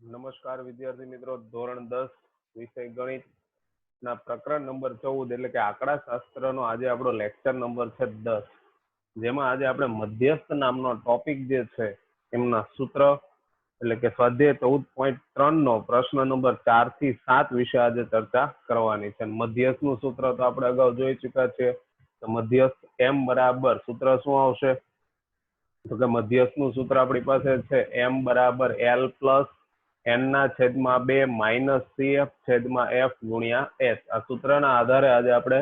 નમસ્કાર વિદ્યાર્થી મિત્રો, ધોરણ 10 વિષય ગણિત ના પ્રકરણ નંબર 14 એટલે કે આંકડા શાસ્ત્રનો આજે આપણો લેક્ચર નંબર છે 10, જેમાં આજે આપણે મધ્યસ્થ નામનો ટોપિક જે છે એમના સૂત્ર એટલે કે સ્વાધ્યાય 14.3 નો પ્રશ્ન નંબર 4 થી 7 વિશે આજે ચર્ચા કરવાની છે. મધ્યસ્થનું સૂત્ર તો આપણે અગાઉ જોઈ ચૂક્યા છીએ. તો મધ્યસ્થ m બરાબર સૂત્ર શું આવશે? તો કે મધ્યસ્થનું સૂત્ર આપણી પાસે છે m બરાબર l પ્લસ n ના છેદમાં 2 માઇનસ cf છેદમાં f ગુણ્યા s. આ સૂત્રના આધારે આજે આપણે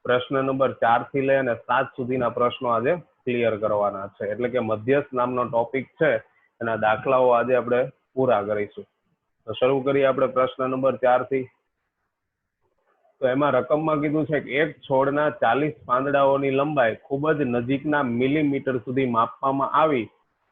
પ્રશ્ન નંબર 4 થી લઈને 7 સુધીના પ્રશ્નો આજે ક્લિયર કરવાના છે. એટલે કે મધ્યસ્થ નામનો ટોપિક છે એના દાખલાઓ આજે આપણે પૂરા કરીશું. તો શરૂ કરીએ આપણે પ્રશ્ન નંબર 4 થી. તો એમાં રકમમાં કીધું છે કે એક છોડના 40 પાંદડાઓની લંબાઈ ખૂબ જ નજીકના મિલીમીટર સુધી માપવામાં આવી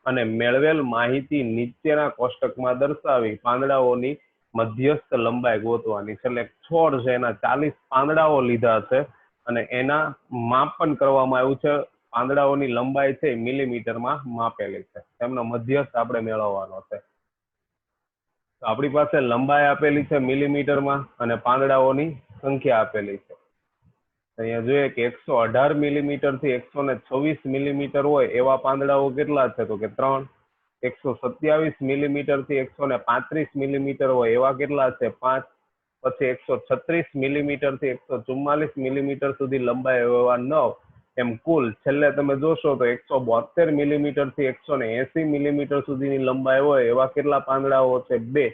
અને મેળવેલ માહિતી નીચેના કોષ્ટકમાં દર્શાવી પાંદડાઓની મધ્યસ્થ લંબાઈ ગોતવાની છે. એટલે છોડ છે એના 40 પાંદડાઓ લીધા છે અને એના માપન કરવામાં આવ્યું છે. પાંદડાઓની લંબાઈ છે મિલીમીટરમાં માપેલી છે. એમનો મધ્યસ્થ આપણે મેળવવાનો છે. તો આપણી પાસે લંબાઈ આપેલી છે મિલીમીટરમાં અને પાંદડાઓની સંખ્યા આપેલી છે. અહીંયા જોઈએ કે 118 મિલીમીટર થી 126 મિલીમીટર હોય એવા પાંદડાઓ કેટલા છે? તો કે 3. 127 મિલીમીટર થી 135 મિલીમીટર હોય એવા કેટલા છે? 5. પછી 136 મિલીમીટર થી 144 મિલીમીટર સુધી લંબાઈ એવા 9. એમ કુલ છેલ્લે તમે જોશો તો 172 મિલીમીટર થી 180 મિલીમીટર સુધીની લંબાઈ હોય એવા કેટલા પાંદડાઓ છે? 2.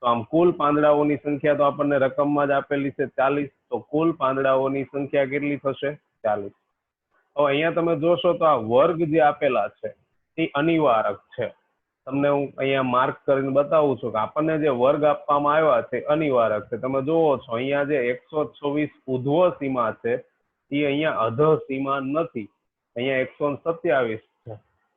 તો આમ કુલ પાંદડાઓની સંખ્યા તો આપણને રકમમાં જ આપેલી છે 40. તો કુલ પાંદડાઓની સંખ્યા કેટલી થશે? 40. હવે અહીંયા તમે જોશો તો આ વર્ગ જે આપેલા છે એ અનિવારક છે. તમને હું અહીંયા માર્ક કરીને બતાવું છું કે આપણને જે વર્ગ આપવામાં આવ્યા છે અનિવારક છે. તમે જોવો છો અહીંયા જે 126 ઉધ્વ સીમા છે એ અહીંયા અધઃ સીમા નથી, અહીંયા 127 છે.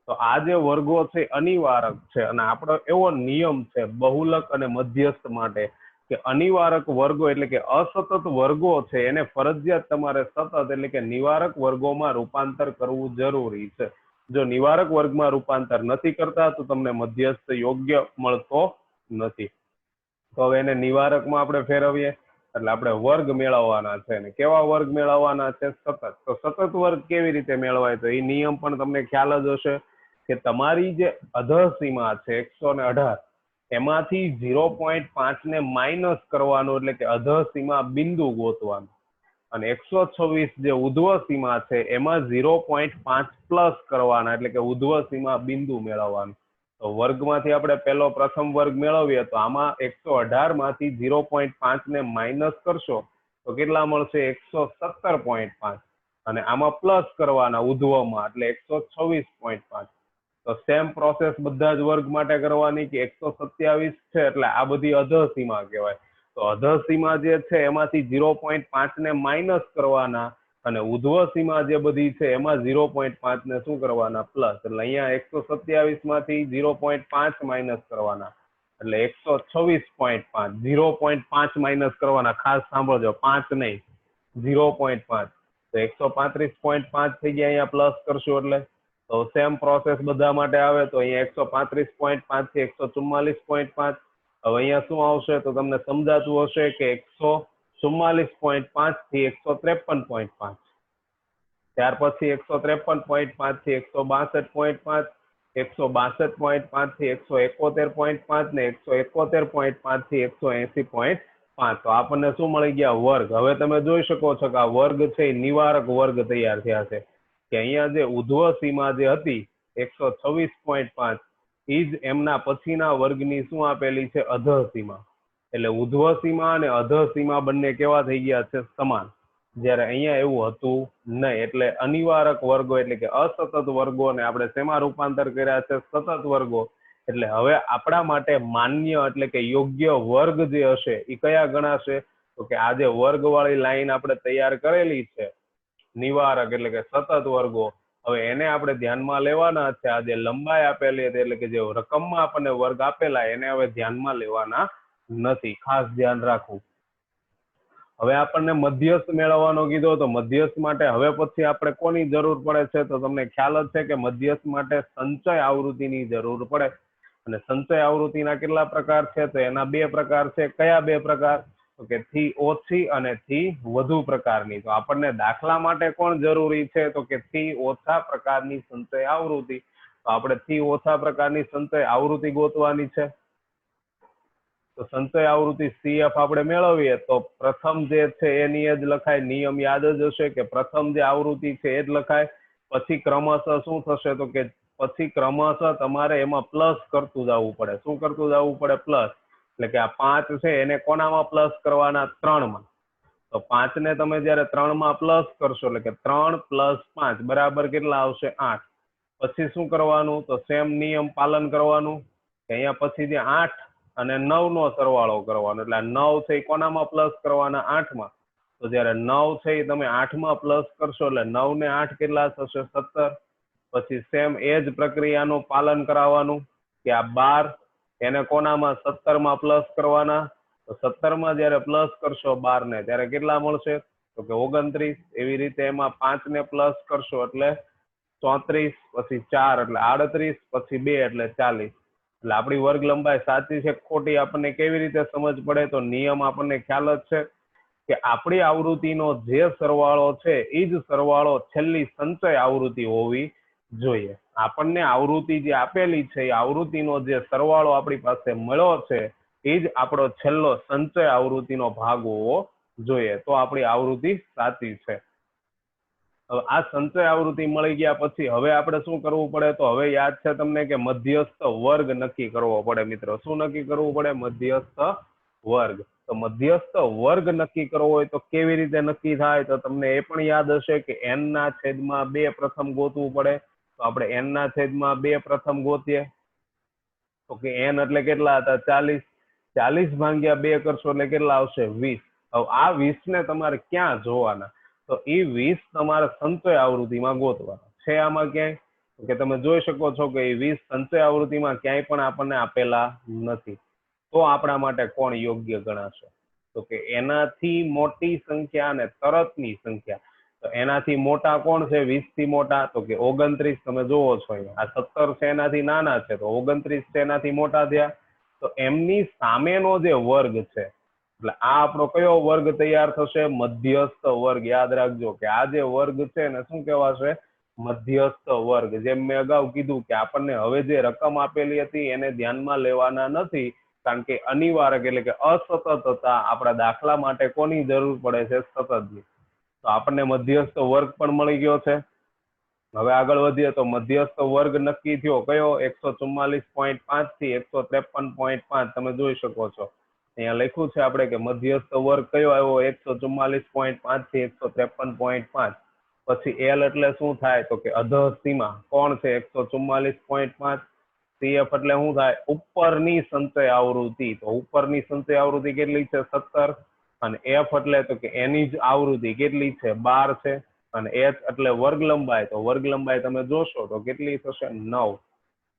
તો આ જે વર્ગો છે અનિવારક છે અને આપણો એવો નિયમ છે બહુલક અને મધ્યસ્થ માટે કે અનિવારક વર્ગો એટલે કે અસતત વર્ગો છે એને ફરજિયાત તમારે સતત એટલે કે નિવારક વર્ગોમાં રૂપાંતર કરવું જરૂરી છે. જો નિવારક વર્ગમાં રૂપાંતર નથી કરતા તો તમને મધ્યસ્થ યોગ્ય મળતો નથી. તો હવે એને નિવારકમાં આપણે ફેરવીએ એટલે આપણે વર્ગ મેળવવાના છે. અને કેવા વર્ગ મેળવવાના છે? સતત. તો સતત વર્ગ કેવી રીતે મેળવાય? તો એ નિયમ પણ તમને ખ્યાલ જ હશે કે તમારી જે અધઃ સીમા છે 118 એમાંથી 0.5 ને માઇનસ કરવાનું એટલે કે અધઃ સીમા બિંદુ ગોતવાનું અને 126 જે ઉધ્વ સીમા છે એમાં 0.5 પ્લસ કરવાના એટલે કે ઉધ્વ સીમા બિંદુ મેળવવાનું. તો વર્ગમાંથી આપણે પહેલો પ્રથમ વર્ગ મેળવીએ તો આમાં 118 માંથી 0.5 ને માઇનસ કરશો તો કેટલા મળશે? 117.5 અને આમાં પ્લસ કરવાના ઉધ્વમાં એટલે 126.5. તો સેમ પ્રોસેસ બધા જ વર્ગ માટે કરવાની કે 127 છે એટલે આ બધી અધઃ સીમા કહેવાય. તો અધઃ સીમા જે છે એમાંથી 0.5 ને માઇનસ કરવાના અને ઉધ્વ સીમા જે બધી છે એમાં 0.5 ને શું કરવાના? પ્લસ. એટલે અહીંયા 127 માંથી 0.5 માઇનસ કરવાના એટલે 126.5. 0.5 માઇનસ કરવાના, ખાસ સાંભળજો, 5 નહીં, 0.5. તો 135.5 થઈ ગયા. અહીંયા પ્લસ કરશો એટલે તો સેમ પ્રોસેસ બધા માટે આવે. તો અહીંયા 135.5 થી 144.5. હવે અહીંયા શું આવશે? તો તમને સમજાતું હશે કે 144.5 થી 153.5. ત્યાર પછી 153.5 થી 162.5, 162.5 થી 171.5 ને 171.5 થી 180.5. તો આપણને શું મળી ગયા? વર્ગ. હવે તમે જોઈ શકો છો કે આ વર્ગ છે નિવારક વર્ગ તૈયાર થયા છે કે અહીંયા જે ઉધ્વ સીમા જે હતી 126.5 એ જ એમના પછીના વર્ગની શું આપેલી છે? અધઃ સીમા. એટલે ઉધ્વ સીમા અને અધઃ સીમા બંને કેવા થઈ ગયા છે? સમાન. જ્યારે અહીંયા એવું હતું નહીં. એટલે અનિવારક વર્ગો એટલે કે અસતત વર્ગોને આપણે શેમાં રૂપાંતર કર્યા છે? સતત વર્ગો. એટલે હવે આપણા માટે માન્ય એટલે કે યોગ્ય વર્ગ જે હશે એ કયા ગણાશે? તો કે આ જે વર્ગવાળી લાઈન આપણે તૈયાર કરેલી છે નિવારક એટલે કે સતત વર્ગો, હવે એને આપણે ધ્યાનમાં લેવાના છે. આ જે લંબાઈ આપેલી હતી એટલે કે જે રકમમાં આપણને વર્ગ આપેલા એને હવે ધ્યાનમાં લેવાના નથી. ખાસ ધ્યાન રાખવું. હવે આપણને મધ્યસ્થ મેળવવાનો કીધો તો મધ્યસ્થ માટે હવે પછી આપણે કોની જરૂર પડે છે? તો તમને ખ્યાલ જ છે કે મધ્યસ્થ માટે સંચય આવૃત્તિની જરૂર પડે. અને સંચય આવૃત્તિના કેટલા પ્રકાર છે? તો એના બે પ્રકાર છે. કયા બે પ્રકાર? તો કે થી ઓછી અને થી વધુ પ્રકારની. તો આપણને દાખલા માટે કોણ જરૂરી છે? તો કે થી ઓછા પ્રકારની સંચય આવૃત્તિ. તો આપણે થી ઓછા પ્રકારની સંચય આવૃત્તિ ગોતવાની છે. તો સંચય આવૃત્તિ CF આપણે મેળવીએ તો પ્રથમ જે છે એની જ લખાય. નિયમ યાદ જ હશે કે પ્રથમ જે આવૃત્તિ છે એ જ લખાય. પછી ક્રમશઃ શું થશે? તો કે પછી ક્રમશઃ તમારે એમાં પ્લસ કરતું જવું પડે. શું કરતું જવું પડે? પ્લસ. એટલે કે આ 5 છે એને કોનામાં પ્લસ કરવાના? 3 માં. તો 5 ને તમે જયારે 3 માં પ્લસ કરશો એટલે કે 3 + 5 બરાબર કેટલા આવશે? 8. પછી શું કરવાનું? તો સેમ નિયમ પાલન કરવાનું કે અહીંયા પછી જે 8 અને 9 નો સરવાળો કરવાનો. એટલે 9 છે એ કોનામાં પ્લસ કરવાના? 8 માં. તો જયારે 9 છે એ તમે 8 માં પ્લસ કરશો એટલે 9 ને 8 કેટલા થશે? 17. પછી સેમ એ જ પ્રક્રિયાનું પાલન કરાવવાનું કે આ 12 એને કોનામાં? 17 માં પ્લસ કરવાના. તો 17 માં જયારે પ્લસ કરશો 12 ને ત્યારે કેટલા મળશે? તો કે 29. એવી રીતે એમાં 5 ને પ્લસ કરશો એટલે 34, પછી 4 એટલે 38, પછી 2 એટલે 40. એટલે આપણી વર્ગ લંબાઈ સાચી છે ખોટી આપણને કેવી રીતે સમજ પડે? તો નિયમ આપણને ખ્યાલ જ છે કે આપણી આવૃત્તિનો જે સરવાળો છે એ જ સરવાળો છેલ્લી સંચય આવૃત્તિ હોવી જોઈએ. આપણને આવૃત્તિ જે આપેલી છે એ આવૃત્તિનો જે સરવાળો આપણી પાસે મળ્યો છે એ જ આપણો છેલ્લો સંચય આવૃત્તિનો ભાગ હોવો જોઈએ. તો આપણી આવૃત્તિ સાચી છે. હવે આ સંચય આવૃત્તિ મળી ગયા પછી હવે આપણે શું કરવું પડે? તો હવે યાદ છે તમને કે મધ્યસ્થ વર્ગ નક્કી કરવો પડે. મિત્રો શું નક્કી કરવું પડે? મધ્યસ્થ વર્ગ. તો મધ્યસ્થ વર્ગ નક્કી કરવો હોય તો કેવી રીતે નક્કી થાય? તો તમને એ પણ યાદ હશે કે n/2 પ્રથમ ગોતવું પડે. તો આપણે n/2 પ્રથમ ગોતીએ. તો કે n એટલે કેટલા હતા? 40. 40/2 કરશો એટલે કેટલા આવશે? 20. હવે આ 20 ને તમારે ક્યાં જોવાના? તો એ 20 તમારે સંચય આવૃત્તિમાં ગોતવાના છે. આમાં ક્યાંય? કે તમે જોઈ શકો છો કે એ 20 સંચય આવૃત્તિમાં ક્યાંય પણ આપણને આપેલા નથી. તો આપણા માટે કોણ યોગ્ય ગણાશે? તો કે એનાથી મોટી સંખ્યા અને તરતની સંખ્યા. તો એનાથી મોટા કોણ છે? 20 થી મોટા? તો કે 29. તમે જોવો છો અહીંયા આ 17 છે એનાથી નાના છે તો 29 છે એનાથી મોટા થયા. તો એમની સામેનો જે વર્ગ છે એટલે આ આપણો કયો વર્ગ તૈયાર થશે? મધ્યસ્થ વર્ગ. યાદ રાખજો કે આ જે વર્ગ છે ને શું કહેવાશે? મધ્યસ્થ વર્ગ. જેમ મેં અગાઉ કીધું કે આપણને હવે જે રકમ આપેલી હતી એને ધ્યાનમાં લેવાના નથી, કારણ કે અનિવાર્ય એટલે કે અસતત હતા. આપણા દાખલા માટે કોની જરૂર પડે છે? સતતની. તો આપણને મધ્યસ્થ વર્ગ પણ મળી ગયો છે. હવે આગળ વધીએ તો મધ્યસ્થ વર્ગ નક્કી થયો કયો? 144.5 થી 153.5. તમે જોઈ શકો છો અહીંયા લખ્યું છે આપણે કે મધ્યસ્થ વર્ગ કયો આવ્યો? 144.5 થી 153.5. પછી એલ એટલે શું થાય? તો કે અધઃ સીમા. કોણ છે? 144.5. CF એટલે શું થાય? ઉપરની સંચય આવૃત્તિ. તો ઉપરની સંચય આવૃત્તિ કેટલી છે? 17. અને F એટલે તો કે એની જ આવૃત્તિ કેટલી છે? 12 છે. અને H એટલે વર્ગ લંબાઈ. તો વર્ગ લંબાઈ તમે જોશો તો કેટલી થશે? 9.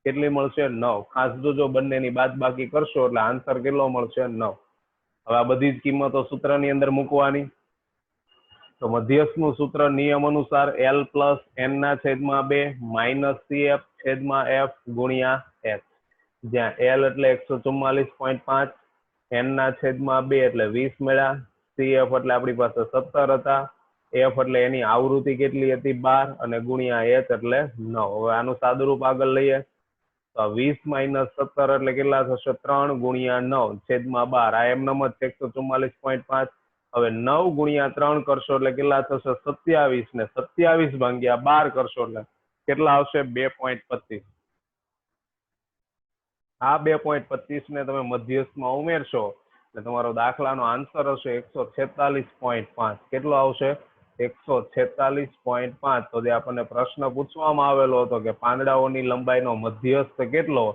કેટલી મળશે? 9. ખાસ જોજો, બંનેની બાદબાકી કરશો એટલે આન્સર કેટલો મળશે? 9. હવે આ બધી જ કિંમતો સૂત્રની અંદર મૂકવાની. તો મધ્યસ્થનું સૂત્ર નિયમ અનુસાર L + n/2 - CF / F ગુણ્યા H. જ્યાં L એટલે 144.5, n/2 એટલે 20 મળ્યા, CF એટલે આપણી પાસે 17 હતા, F એટલે એની આવૃત્તિ કેટલી હતી? 12, અને ગુણ્યા H એટલે 9. હવે આનું સાદુરૂપ આગળ લઈએ તો 20 - 17 એટલે કેટલા થશે? 3 ગુણ્યા 9 છેદમાં 12. આ એમનેમ જ 144.5. હવે 9 ગુણ્યા 3 કરશો એટલે કેટલા થશે? 27. ને 27/12 કરશો એટલે કેટલા આવશે? 2.25. આ 2.25 ને તમે મધ્યસ્થમાં ઉમેરશો એટલે તમારો દાખલાનો આન્સર હશે 146.5. કેટલો આવશે? 146.5. તો જે આપણને પ્રશ્ન પૂછવામાં આવેલો હતો કે પાંદડાઓની લંબાઈનો મધ્યસ્થ કેટલો,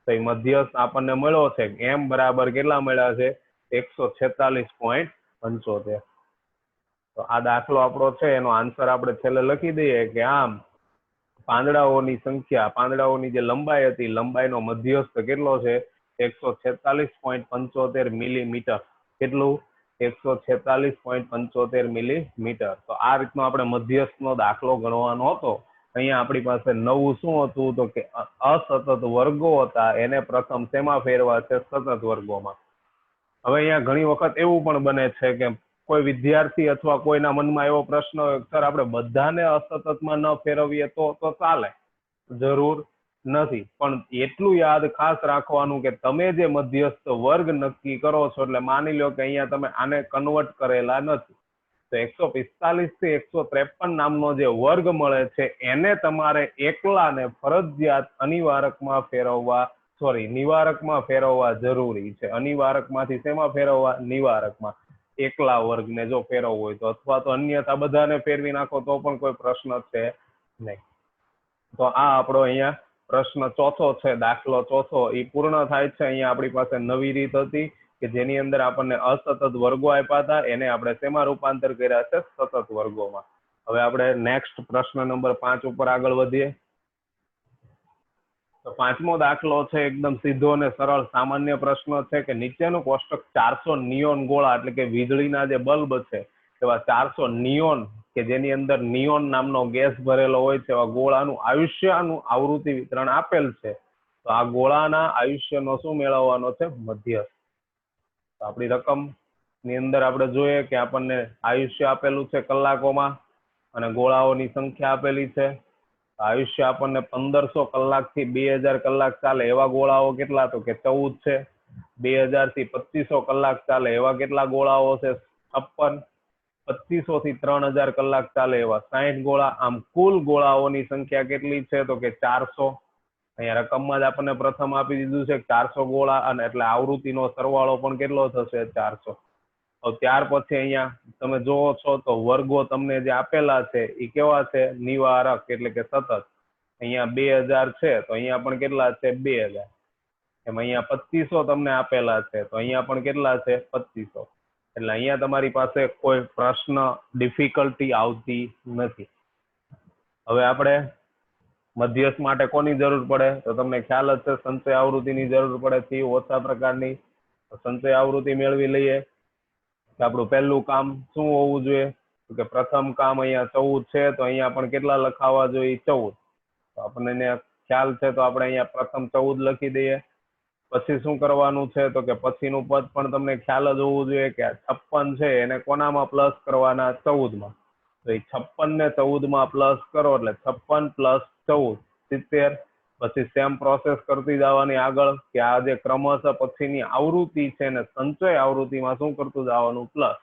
તો એ મધ્યસ્થ આપણને મળ્યો છે m બરાબર કેટલા મળ્યા છે? 146.75. તો આ દાખલો આપણો છે એનો આન્સર આપણે છેલ્લે લખી દઈએ કે આમ પાંદડાઓની સંખ્યા, પાંદડાઓની જે લંબાઈ હતી, લંબાઈનો મધ્યસ્થ કેટલો છે? 146.75 મિલીમીટર. કેટલું? 146.75 મિલીમીટર. તો આ રીતનો આપણે મધ્યસ્થનો દાખલો ગણવાનો હતો. અહીંયા આપણી પાસે નવું શું હતું તો કે અસતત વર્ગો હતા, એને પ્રથમ શેમાં ફેરવા છે? સતત વર્ગોમાં. હવે અહીંયા ઘણી વખત એવું પણ બને છે કે કોઈ વિદ્યાર્થી અથવા કોઈના મનમાં એવો પ્રશ્ન હોય, સર આપણે બધાને અસતતમાં ન ફેરવીએ તો ચાલે? જરૂર નથી, પણ એટલું યાદ ખાસ રાખવાનું કે તમે જે મધ્યસ્થ વર્ગ નક્કી કરો છો, એટલે માની લો કે અહીંયા તમે આને કન્વર્ટ કરેલા નથી, તો 145 થી 153 નામનો જે વર્ગ મળે છે એને તમારે એકલાને ફરજિયાત અનિવારકમાં ફેરવવા, નિવારકમાં ફેરવવા જરૂરી છે. અનિવારકમાંથી શેમાં ફેરવવા? નિવારકમાં. એકલા વર્ગને જો ફેરવવો હોય તો, અથવા તો અન્યથા બધાને ફેરવી નાખો તો પણ કોઈ પ્રશ્ન છે નહીં. તો આ આપણો અહીંયા પ્રશ્ન ચોથો છે, દાખલો ચોથો એ પૂર્ણ થાય છે. અહીંયા આપણી પાસે નવી રીત હતી કે જેની અંદર આપણને અસતત વર્ગો આપ્યા હતા, એને આપણે શેમાં રૂપાંતર કર્યા છે? સતત વર્ગોમાં. હવે આપણે નેક્સ્ટ પ્રશ્ન નંબર 5 ઉપર આગળ વધીએ. તો પાંચમો દાખલો છે એકદમ સીધો અને સરળ સામાન્ય પ્રશ્ન છે કે નીચેનું કોષ્ટક 400 નિયોન ગોળા, એટલે કે વીજળીના જે બલ્બ છે એવા 400 નિયોન કે જેની અંદર નિયોન નામનો ગેસ ભરેલો હોય છે, એવા ગોળાનું આયુષ્યનું આવૃત્તિ વિતરણ આપેલ છે. તો આ ગોળાના આયુષ્યનો શું મેળવવાનો છે? મધ્યસ્થ. તો આપણી રકમ ની અંદર આપણે જોઈએ કે આપણને આયુષ્ય આપેલું છે કલાકોમાં અને ગોળાઓની સંખ્યા આપેલી છે. આયુષ્ય આપણને 1500 કલાકથી 2000 કલાક ચાલે એવા ગોળાઓ કેટલા? તો કે 14 છે. 2000 થી 2500 કલાક ચાલે એવા કેટલા ગોળાઓ છે? 56. 2500 થી 3000 કલાક ચાલે એવા 60 ગોળા. આમ કુલ ગોળાઓની સંખ્યા કેટલી છે? તો કે 400. અહીંયા રકમમાં જ આપણને પ્રથમ આપી દીધું છે 400 ગોળા, અને એટલે આવૃત્તિનો સરવાળો પણ કેટલો થશે? 400. તો ત્યાર પછી અહીંયા તમે જોવો છો તો વર્ગો તમને જે આપેલા છે એ કેવા છે? નિવારક, એટલે કે સતત. અહીંયા 2000 છે તો અહીંયા પણ કેટલા છે? 2000. એમ અહીંયા 2500 તમને આપેલા છે તો અહીંયા પણ કેટલા છે? 2500. એટલે અહીંયા તમારી પાસે કોઈ પ્રશ્ન ડિફિકલ્ટી આવતી નથી. હવે આપણે મધ્યસ્થ માટે કોની જરૂર પડે? તો તમને ખ્યાલ જ છે સંચય આવૃત્તિની જરૂર પડે છે, ઓછા પ્રકારની. સંચય આવૃત્તિ મેળવી લઈએ. આપણું પહેલું કામ શું હોવું જોઈએ? તો કે પ્રથમ કામ અહીંયા 14 છે તો અહીંયા પણ કેટલા લખાવા જોઈએ? 14. તો આપણને ખ્યાલ છે તો આપણે અહીંયા પ્રથમ 14 લખી દઈએ. પછી શું કરવાનું છે? તો કે પછીનું પદ પણ તમને ખ્યાલ જ હોવું જોઈએ કે 56 છે એને કોનામાં પ્લસ કરવાના? 14 માં. તો એ 56 ને 14 માં પ્લસ કરો એટલે 56 પ્લસ 14 70. પછી સેમ પ્રોસેસ કરતી જવાની આગળ કે આ જે ક્રમશઃ પછીની આવૃત્તિ છે ને સંચય આવૃત્તિમાં શું કરતું જવાનું? પ્લસ.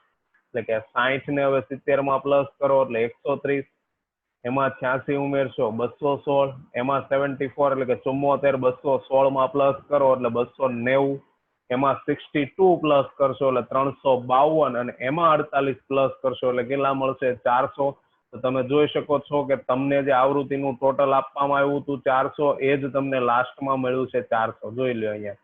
એટલે કે 60 ને હવે 70 માં પ્લસ કરો એટલે 130. એમાં 86 ઉમેરશો 216. એમાં 74 એટલે કે 74 216 માં પ્લસ કરો એટલે 290. એમાં 62 પ્લસ કરશો એટલે 352, અને એમાં 48 પ્લસ કરશો એટલે કેટલા મળશે? 400. તો તમે જોઈ શકો છો કે તમને જે આવૃત્તિનું ટોટલ આપવામાં આવ્યું હતું 400, એ જ તમને લાસ્ટમાં મળ્યું છે 400. જોઈ લો અહીંયા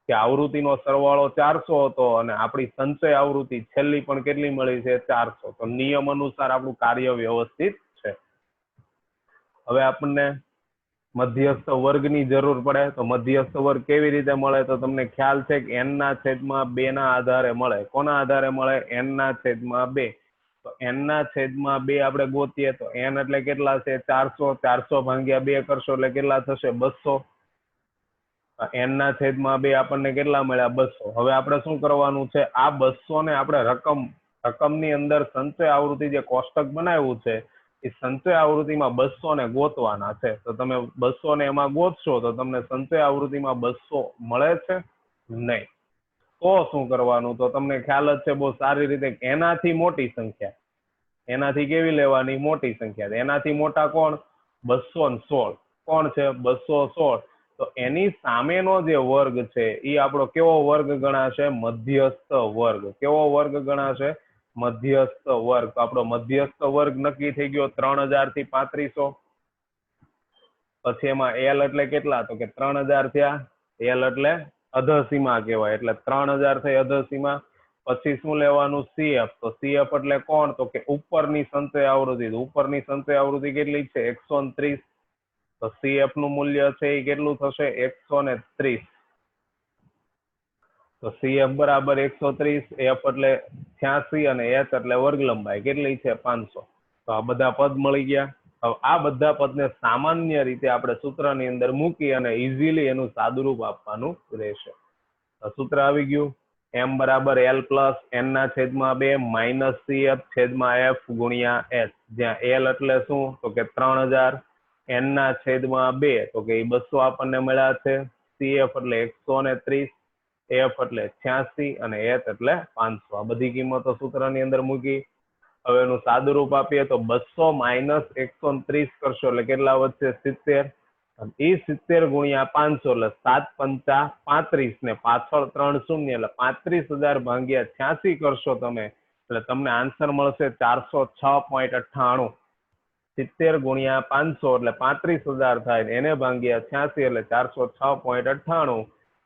કે આવૃત્તિનો સરવાળો 400 હતો અને આપણી સંચય આવૃત્તિ છેલ્લી પણ કેટલી મળી છે? 400. તો નિયમ અનુસાર આપણું કાર્ય વ્યવસ્થિત છે. હવે આપણને મધ્યસ્થ વર્ગની જરૂર પડે. તો મધ્યસ્થ વર્ગ કેવી રીતે મળે? તો તમને ખ્યાલ છે કે n/2 ના આધારે મળે. કોના આધારે મળે? n/2. તો n/2 આપણે ગોતીએ તો n એટલે કેટલા છે? 400. 400 ભાગ્યા 2 કરશો એટલે કેટલા થશે? 200. n/2 આપણને કેટલા મળ્યા? 200. હવે આપણે શું કરવાનું છે? આ 200 ને આપણે રકમની અંદર સંચય આવૃત્તિ જે કોષ્ટક બનાવ્યું છે એ સંચય આવૃત્તિમાં 200 ને ગોતવાના છે. તો તમે 200 ને એમાં ગોતશો તો તમને સંચય આવૃત્તિમાં 200 મળે છે નહીં. તો શું કરવાનું? તો તમને ખ્યાલ જ છે બહુ સારી રીતે, એનાથી મોટી સંખ્યા. એનાથી કેવી લેવાની? મોટી સંખ્યા. એનાથી મોટા કોણ? 216. કોણ છે? 216. તો એની સામેનો જે વર્ગ છે એ આપણો કેવો વર્ગ ગણાશે? મધ્યસ્થ વર્ગ. કેવો વર્ગ ગણાશે? મધ્યસ્થ વર્ગ. તો આપણો મધ્યસ્થ વર્ગ નક્કી થઈ ગયો 3000 થી 3500. પછી એમાં એલ એટલે કેટલા? તો કે 3000 થયા. એલ એટલે અધસીમા કહેવાય, એટલે 3000 થઈ અધસીમા. પછી શું લેવાનું? સીએફ. તો સીએફ એટલે કોણ? તો કે ઉપરની સંચય આવૃત્તિ. ઉપરની સંચય આવૃત્તિ કેટલી છે? 130. તો સીએફ નું મૂલ્ય છે એ કેટલું થશે? 130. તો સીએફ બરાબર 130. એફ એટલે 86 અને એચ એટલે વર્ગ લંબાઈ કેટલી છે? 500. તો આ બધા પદ મળી ગયા. હવે આ બધા પદને સામાન્ય રીતે આપણે સૂત્રની અંદર મૂકી અને ઇઝીલી એનું સાદુરૂપ આપવાનું રહેશે. સૂત્ર આવી ગયું, m બરાબર l પ્લસ n ના છેદમાં 2 માઇનસ cf છેદમાં f ગુણ્યા h, જ્યાં l એટલે શું તો કે 3000, n ના છેદમાં 2 તો કે 200 આપણને મળ્યા છે, cf એટલે 130, f એટલે 86 અને h એટલે 500. આ બધી કિંમતો સૂત્રની અંદર મૂકી. હવે એનું સાદુરૂપ આપીએ તો 200 માઇનસ 130 કરશો એટલે કેટલા વધશે 70, એ 70 ગુણ્યા 500 એટલે 7 પંચા 35 ને પાછળ 3 શૂન્ય એટલે 35,000 ભાગ્યા 86 કરશો તમે એટલે તમને આન્સર મળશે 406.98. 70 ગુણ્યા 500 એટલે 35,000 થાય, એને ભાગ્યા 86 એટલે 406.98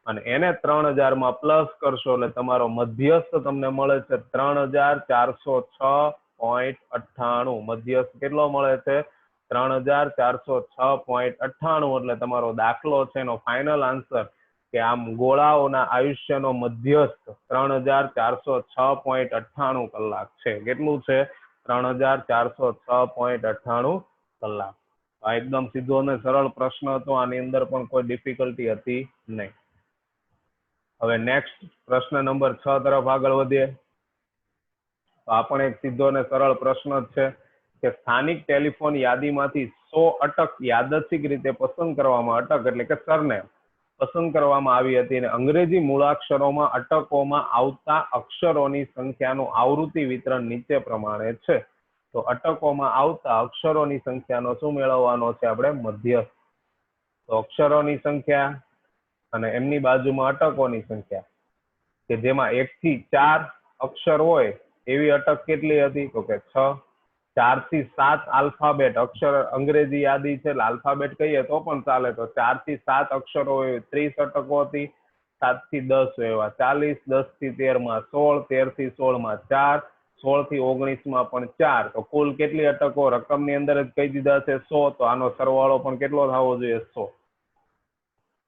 અને એને 3000 માં પ્લસ કરશો એટલે તમારો મધ્યસ્થ તમને મળે છે 3406.98. મધ્યસ્થ કેટલો મળે છે 3406.98. એટલે તમારો દાખલો છે એનો ફાઇનલ આન્સર કે આમ ગોળાઓના આયુષ્યનો મધ્યસ્થ 3406.98 કલાક છે. કેટલું છે 3406.98 કલાક. આ એકદમ સીધો અને સરળ પ્રશ્ન હતો, આની અંદર પણ કોઈ ડિફિકલ્ટી હતી નહીં. હવે નેક્સ્ટ પ્રશ્ન નંબર 6 તરફ આગળ વધીએ તો આ પણ એક સીધો અને સરળ પ્રશ્ન જ છે કે સ્થાનિક ટેલિફોન યાદીમાંથી 100 અટક યાદચ્છિક રીતે પસંદ કરવામાં, અટક એટલે કે સરનેમ પસંદ કરવામાં આવી હતી અને અંગ્રેજી મૂળાક્ષરોમાં અટકોમાં આવતા અક્ષરોની સંખ્યાનું આવૃત્તિ વિતરણ નીચે પ્રમાણે છે. તો અટકોમાં આવતા અક્ષરોની સંખ્યાનો શું મેળવવાનો છે આપણે મધ્યસ્થ. તો અક્ષરોની સંખ્યા અને એમની બાજુમાં અટકોની સંખ્યા કે જેમાં 1 થી 4 અક્ષર હોય એવી અટક કેટલી હતી તો કે 6. 4 થી 7 આલ્ફાબેટ અક્ષર અંગ્રેજી યાદી છે એટલે આલ્ફાબેટ કહીએ તો પણ ચાલે, તો 4 થી 7 અક્ષરો હોય 30 અટકો હતી. 7 થી 10 એવા 40, 10 થી 13 માં 16, 13 થી 16 માં 4, 16 થી 19 માં પણ 4. તો કુલ કેટલી અટકો રકમની અંદર જ કહી દીધા છે 100, તો આનો સરવાળો પણ કેટલો થવો જોઈએ 100.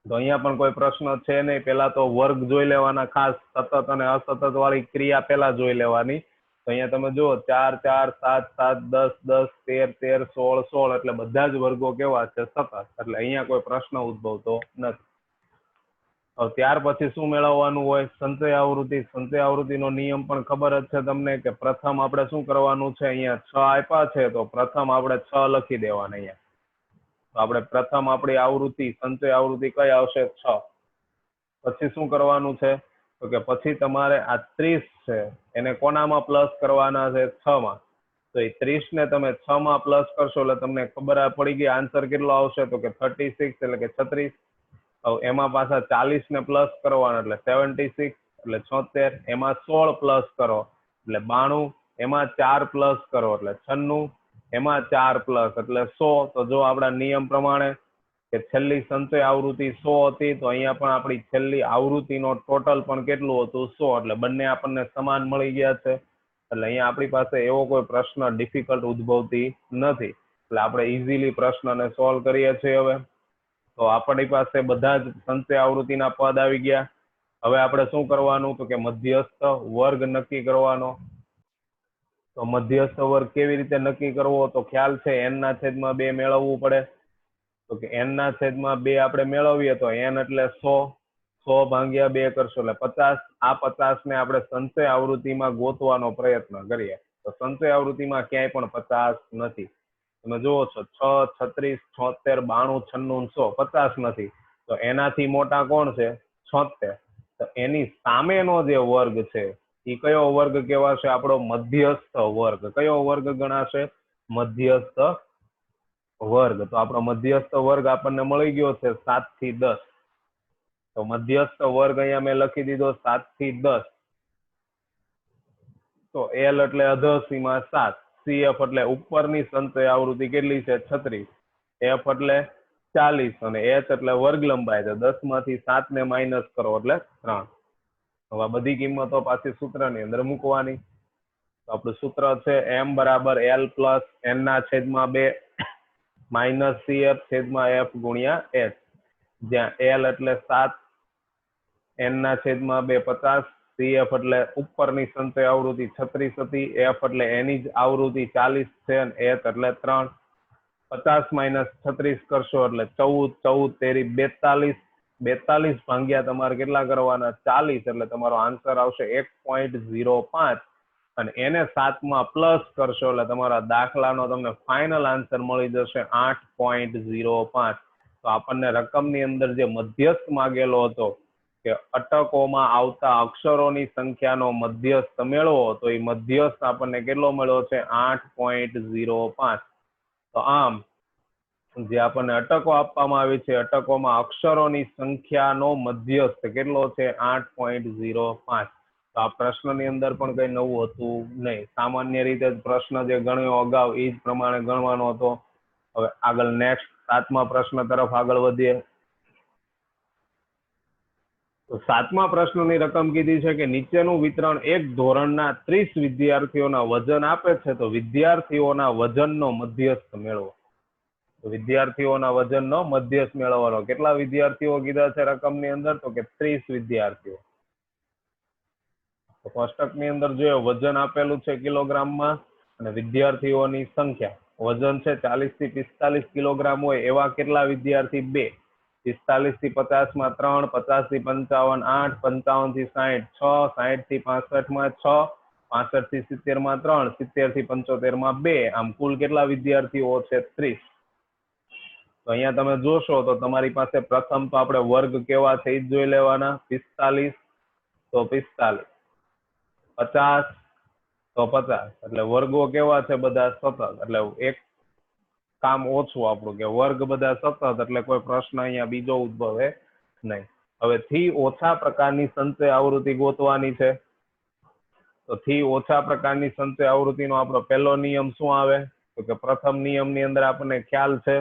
તો અહીંયા પણ કોઈ પ્રશ્ન છે નહીં. પેલા તો વર્ગ જોઈ લેવાના, ખાસ સતત અને અસતત વાળી ક્રિયા પેલા જોઈ લેવાની. તો અહીંયા તમે જુઓ 4 4 7 7 10 10 13 13 16 16 એટલે બધા જ વર્ગો કેવા છે સતત, એટલે અહીંયા કોઈ પ્રશ્ન ઉદ્ભવતો નથી. હવે ત્યાર પછી શું મેળવવાનું હોય સંચય આવૃત્તિ. સંચય આવૃત્તિનો નિયમ પણ ખબર જ છે તમને કે પ્રથમ આપણે શું કરવાનું છે, અહીંયા 6 આપ્યા છે તો પ્રથમ આપણે 6 લખી દેવાના. અહીંયા તો આપણે પ્રથમ આપણી આવૃત્તિ સંચય આવૃત્તિ કઈ આવશે 6. પછી શું કરવાનું છે તો કે પછી તમારે આ 30 છે એને કોનામાં પ્લસ કરવાના છે 6 માં. તો એ 30 ને તમે 6 માં પ્લસ કરશો એટલે તમને ખબર પડી ગઈ આન્સર કેટલો આવશે તો કે 36 એટલે કે 36. એમાં પાછા 40 ને પ્લસ કરવાના એટલે 76 એટલે 76. એમાં 16 પ્લસ કરો એટલે 92, એમાં 4 પ્લસ કરો એટલે 96, એમાં 4 પ્લસ એટલે 100. તો જો આપણા નિયમ પ્રમાણે કે છેલ્લી સંચય આવૃત્તિ 100 હતી, તો અહીંયા પણ આપણી છેલ્લી આવૃત્તિનો ટોટલ પણ કેટલું હતું 100, એટલે બંને આપણને સમાન મળી ગયા છે. એટલે અહીંયા આપણી પાસે એવો કોઈ પ્રશ્ન ડિફિકલ્ટ ઉદ્ભવતી નથી, એટલે આપણે ઇઝીલી પ્રશ્નને સોલ્વ કરીએ છીએ. હવે તો આપણી પાસે બધા જ સંચય આવૃત્તિના પદ આવી ગયા. હવે આપણે શું કરવાનું તો કે મધ્યસ્થ વર્ગ નક્કી કરવાનો. તો મધ્યસ્થ વર્ગ કેવી રીતે નક્કી કરવો તો ખ્યાલ છે n ના છેદમાં 2 મેળવવું પડે. તો કે n ના છેદમાં 2 આપણે મેળવીએ તો n એટલે 100, 100 ભાગ્યા 2 કરશો એટલે 50. આ 50 ને આપણે સંચય આવૃત્તિમાં ગોતવાનો પ્રયત્ન કરીએ તો સંચય આવૃત્તિમાં ક્યાંય પણ 50 નથી. તમે જુઓ છો 6, 36, 76, 92, 96, 100, 50 નથી. તો એનાથી મોટા કોણ છે 76. તો એની સામેનો જે વર્ગ છે એ કયો વર્ગ કહેવાશે આપણો મધ્યસ્થ વર્ગ. કયો વર્ગ ગણાશે મધ્યસ્થ વર્ગ. તો આપણો મધ્યસ્થ વર્ગ આપણને મળી ગયો છે 7 થી 10. તો મધ્યસ્થ વર્ગ અહીંયા મેં લખી દીધો 7 થી 10. તો L એટલે અધસીમા 7, CF એટલે ઉપરની સંચય આવૃત્તિ કેટલી છે 36, F એટલે 40 અને H એટલે વર્ગ લંબાઈ છે. 10 માંથી 7 ને માઇનસ કરો એટલે 3. હવે બધી કિંમતો પાછી સૂત્રની અંદર મૂકવાની. તો આપણું સૂત્ર છે m બરાબર L પ્લસ n ના છેદમાં 2 માઇનસ CF છેદમાં F ગુણ્યા H, જ્યાં L એટલે 7, n ના છેદમાં 2 50, CF એટલે ઉપરની સંચય આવૃત્તિ 36 હતી, F એટલે એની જ આવૃત્તિ 40 છે અને H એટલે 3. 50 માઇનસ 36 કરશો એટલે 14, 14 તેરી 42, 42 ભાગ્યા તમારે કેટલા કરવાના 40, એટલે તમારો આન્સર આવશે 1.05 અને એને 7 માં પ્લસ કરશો એટલે તમારા દાખલાનો તમને ફાઇનલ આન્સર મળી જશે 8.05. તો આપણને રકમની અંદર જે મધ્યસ્થ માંગેલો હતો કે અટકોમાં આવતા અક્ષરોની સંખ્યાનો મધ્યસ્થ મેળવો, તો એ મધ્યસ્થ આપણને કેટલો મળ્યો છે 8.05. તો આમ જે આપણને અટકો આપવામાં આવી છે, અટકોમાં અક્ષરોની સંખ્યાનો મધ્યસ્થ કેટલો છે 8.05. તો આ પ્રશ્નની અંદર પણ કઈ નવું હતું નહીં. સામાન્ય રીતે જ પ્રશ્ન જે ગણ્યો અગાઉ એ જ પ્રમાણે ગણવાનો હતો. હવે આગળ નેક્સ્ટ 7મા પ્રશ્ન તરફ આગળ વધીએ. તો 7મા પ્રશ્નની રકમ કીધી છે કે નીચેનું વિતરણ એક ધોરણના 30 વિદ્યાર્થીઓના વજન આપે છે, તો વિદ્યાર્થીઓના વજનનો મધ્યસ્થ મેળવો. તો વિદ્યાર્થીઓના વજનનો મધ્યસ્થ મેળવવાનો. કેટલા વિદ્યાર્થીઓ કીધા છે રકમની અંદર? તો કે 30 વિદ્યાર્થીઓ. તો કોષ્ટકની અંદર જોઈએ વજન આપેલું છે કિલોગ્રામમાં અને વિદ્યાર્થીઓની સંખ્યા વજન છે 40 થી 45 કિલોગ્રામ હોય એવા કેટલા વિદ્યાર્થી? 2. 45 થી 50 માં 3, 50 થી 55 8, 55 થી 60 6, 60 થી 65 માં 6, 65 થી 70 માં 3, 70 થી 75 માં 2. આમ કુલ કેટલા વિદ્યાર્થીઓ છે? 30. તો અહીંયા તમે જોશો તો તમારી પાસે પ્રથમ તો આપણે વર્ગ કેવા છે એ જ જોઈ લેવાના. 45 તો 45, 50 તો 50, એટલે વર્ગો કેવા છે? બધા સતત. એટલે એક કામ ઓછું આપણું કે વર્ગ બધા સતત, એટલે કોઈ પ્રશ્ન અહીંયા બીજો ઉદ્ભવે નહીં. હવે થી ઓછા પ્રકારની સંચય આવૃત્તિ ગોતવાની છે. તો થી ઓછા પ્રકારની સંચય આવૃત્તિનો આપણો પહેલો નિયમ શું આવે? તો કે પ્રથમ નિયમની અંદર આપણને ખ્યાલ છે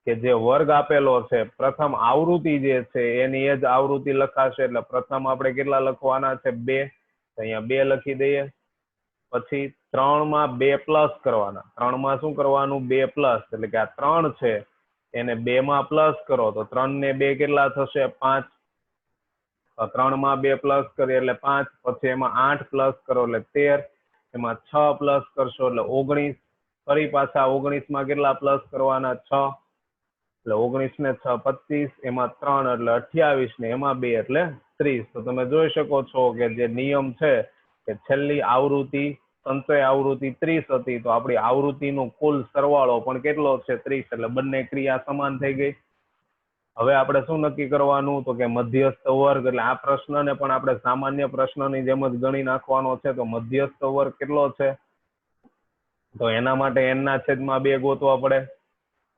કે જે વર્ગ આપેલો છે, પ્રથમ આવૃત્તિ જે છે એની એ જ આવૃત્તિ લખાશે. એટલે પ્રથમ આપણે કેટલા લખવાના છે? 2. તો અહીંયા 2 લખી દઈએ. પછી 3 માં 2 પ્લસ કરવાના. 3 માં શું કરવાનું? 2 પ્લસ. એટલે કે આ 3 છે એને 2 માં પ્લસ કરો તો 3 ને 2 કેટલા થશે? 5. 3 માં 2 પ્લસ કરીએ એટલે 5. પછી એમાં 8 પ્લસ કરો એટલે 13. એમાં 6 પ્લસ કરશો એટલે 19. ફરી પાછા 19 માં કેટલા પ્લસ કરવાના? 6. એટલે 19 ને 6 25. એમાં 3 એટલે 28 ને એમાં 2 એટલે 30. તો તમે જોઈ શકો છો કે જે નિયમ છે કે છેલ્લી આવૃત્તિ સંચય આવૃત્તિ 30 હતી, તો આપણી આવૃત્તિનો કુલ સરવાળો પણ કેટલો છે? 30. એટલે બંને ક્રિયા સમાન થઈ ગઈ. હવે આપણે શું નક્કી કરવાનું? તો કે મધ્યસ્થ વર્ગ. એટલે આ પ્રશ્નને પણ આપણે સામાન્ય પ્રશ્નની જેમ જ ગણી નાખવાનો છે. તો મધ્યસ્થ વર્ગ કેટલો છે? તો એના માટે n ના છેદમાં 2 ગોતવા પડે.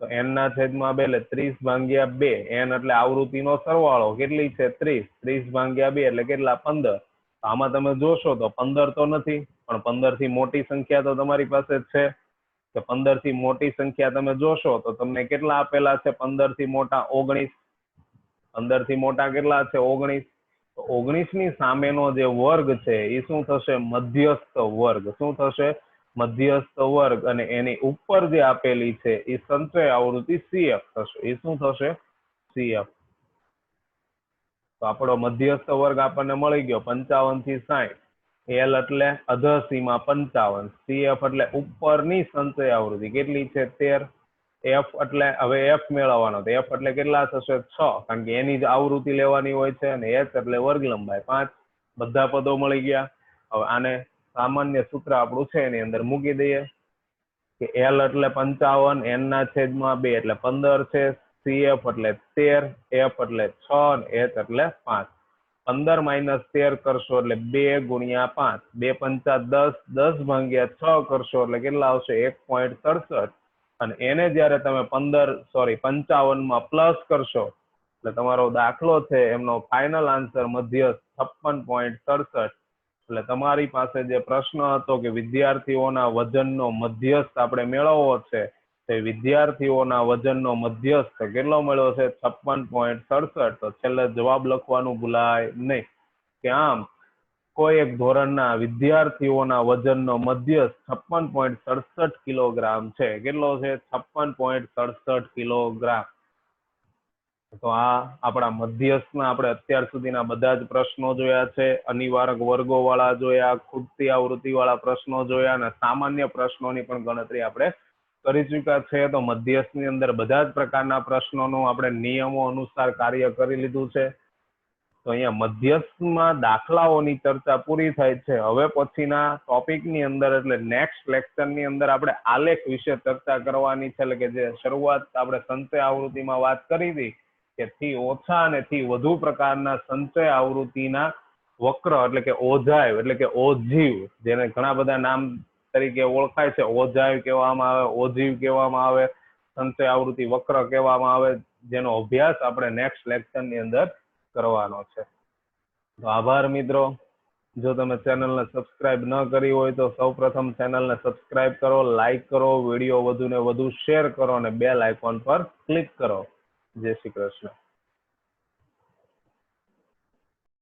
તો n ના છેદમાં 2 એટલે 30 ભાગ્યા 2. n એટલે આવૃત્તિનો સરવાળો કેટલી છે? 30. 30 ભાગ્યા 2 એટલે કેટલા? 15. આમાં તમે જોશો તો 15 તો નથી, પણ 15 થી મોટી સંખ્યા તો તમારી પાસે છે. કે 15 થી મોટી સંખ્યા તમે જોશો તો તમને કેટલા આપેલા છે? 15 થી મોટા 19. 15 થી મોટા કેટલા છે? 19. તો 19 ની સામેનો જે વર્ગ છે એ શું થશે? મધ્યસ્થ વર્ગ. શું થશે? મધ્યસ્થ વર્ગ. અને એની ઉપર જે આપેલી છે એ સંચય આવૃત્તિ CF થશે. એ શું થશે? CF. તો આપણો મધ્યસ્થ વર્ગ આપણને મળી ગયો 55 થી 60. L એટલે અધસીમા 55. CF એટલે ઉપરની સંચય આવૃત્તિ કેટલી છે? 13. F એટલે હવે F મેળવવાનો. તો F એટલે કેટલા થશે? 6, કારણ કે એની જ આવૃત્તિ લેવાની હોય છે. અને H એટલે વર્ગ લંબાઈ 5. બધા પદો મળી ગયા. હવે આને સામાન્ય સૂત્ર આપણું છે એની અંદર મૂકી દઈએ કે L એટલે 55, n ના છેદમાં 2 એટલે 15 છે. CF એટલે 13, F એટલે 6 અને H એટલે 5. 15 માઇનસ 13 કરશો એટલે 2 ગુણ્યા 5. 2 પંચા 10, 10 ભાગ્યા 6 કરશો એટલે કેટલા આવશે? 1.67. અને એને જયારે તમે 55 માં પ્લસ કરશો એટલે તમારો દાખલો છે એમનો ફાઇનલ આન્સર મધ્યસ્થ 56.67. એટલે તમારી પાસે જે પ્રશ્ન હતો કે વિદ્યાર્થીઓના વજનનો મધ્યસ્થ આપણે મેળવવો છે, તે વિદ્યાર્થીઓના વજનનો મધ્યસ્થ કેટલો મળ્યો છે? 56.67. તો છેલ્લે જવાબ લખવાનું ભૂલાય નહીં. કે આમ કોઈ એક ધોરણના વિદ્યાર્થીઓના વજનનો મધ્યસ્થ 56.67 કિલોગ્રામ છે. કેટલો છે? 56.67 કિલોગ્રામ. તો આ આપણા મધ્યસ્થના આપણે અત્યાર સુધીના બધા જ પ્રશ્નો જોયા છે. અનિવાર્ય વર્ગો વાળા જોયા, ખૂટતી આવૃત્તિ વાળા પ્રશ્નો જોયા અને સામાન્ય પ્રશ્નોની પણ ગણતરી આપણે કરી ચૂક્યા છે. તો મધ્યસ્થની અંદર બધા જ પ્રકારના પ્રશ્નોનું આપણે નિયમો અનુસાર કાર્ય કરી લીધું છે. તો અહીંયા મધ્યસ્થમાં દાખલાઓની ચર્ચા પૂરી થાય છે. હવે પછીના ટોપિકની અંદર એટલે નેક્સ્ટ લેક્ચરની અંદર આપણે આલેખ વિશે ચર્ચા કરવાની છે. એટલે કે જે શરૂઆત આપણે સંચય આવૃત્તિમાં વાત કરી હતી કે થી ઓછા અને થી વધુ પ્રકારના સંચય આવૃત્તિના વક્ર એટલે કે ઓજાય એટલે કે ઓજીવ, જેને ઘણા બધા નામ તરીકે ઓળખાય છે. ઓજાય કહેવામાં આવે, ઓજીવ કહેવામાં આવે, સંચય આવૃત્તિ વક્ર કહેવામાં આવે, જેનો અભ્યાસ આપણે નેક્સ્ટ લેક્ચરની અંદર કરવાનો છે. તો આભાર મિત્રો. જો તમે ચેનલને સબસ્ક્રાઇબ ન કરી હોય તો સૌપ્રથમ ચેનલને સબસ્ક્રાઇબ કરો, લાઈક કરો, વિડીયો વધુ ને વધુ શેર કરો અને બેલ આઇકોન પર ક્લિક કરો. જય શ્રી કૃષ્ણ.